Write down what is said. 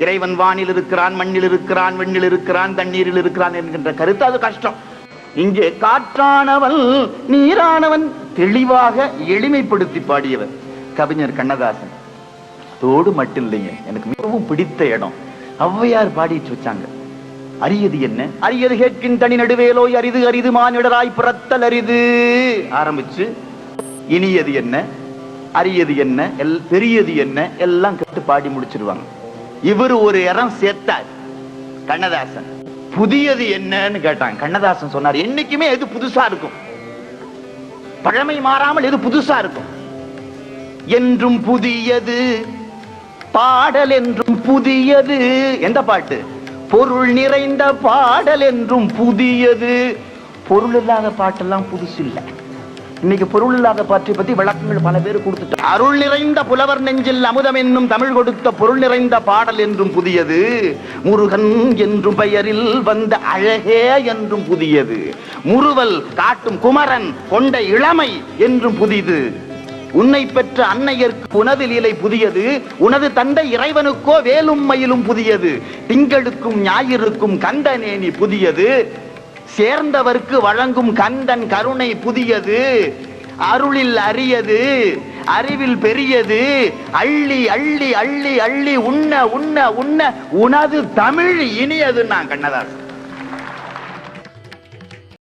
இறைவன் வானில் இருக்கிறான், மண்ணில் இருக்கிறான், வெண்ணில் இருக்கிறான், தண்ணீரில் இருக்கிறான் என்கின்ற கருத்து அது கஷ்டம். இங்கே காற்றானவன் நீரானவன் தெளிவாக எளிமைப்படுத்தி பாடியவர் கவிஞர் கண்ணதாசன். தோடு மட்டும் இல்லைங்க, எனக்கு மிகவும் பிடித்த இடம் ஔவையார் பாடிட்டு வச்சாங்க. அரியது என்ன அரியது கேட்கின் தனி நடுவேலோய் அரிது அரிது மானிடராய் பிறத்தல் அரிது ஆரம்பிச்சு இனியது என்ன அரியது என்ன பெரியது என்ன எல்லாம் கேட்டு பாடி முடிச்சிருவாங்க. இவர் ஒரு இடம் சேர்த்தார் கண்ணதாசன். புதியது என்னன்னு கேட்டாங்க. கண்ணதாசன் சொன்னார், என்னைக்குமே எது புதுசா இருக்கும், பழமை மாறாமல் எது புதுசா இருக்கும். என்றும் புதியது பாடல் என்றும் புதியது. எந்த பாட்டு? பொருள் நிறைந்த பாடல் என்றும் புதியது. பொருள் இல்லாத பாட்டெல்லாம் புதுசு இல்லை. இன்னைக்கு பொருள் இல்லாத பாட்டை பத்தி விளக்கங்கள் பல பேர் கொடுத்துட்டாங்க. அருள் நிறைந்த புலவர் நெஞ்சில் அமுதம் என்னும் தமிழ் கொடுத்த பொருள் நிறைந்த பாடல் என்றும் புதியது. முருகன் என்றும் பெயரில் வந்த அழகே என்றும் புதியது. முறுவல் காட்டும் குமரன் கொண்ட இளமை என்றும் புதிது. உன்னை பெற்ற அன்னையருக்கு உனது லீலை புதியது. உனது தந்தை இறைவனுக்கோ வேலும் மயிலும் புதியது. திங்களுக்கும் ஞாயிறுக்கும் கந்தநேனி புதியது. சேர்ந்தவர்க்கு வழங்கும் கந்தன் கருணை புதியது. அருளில் அரியது, அறிவில் பெரியது. அள்ளி அள்ளி அள்ளி அள்ளி உண்ண உண்ண உண்ண உனது தமிழ் இனியது. நான் கண்ணதாசன்.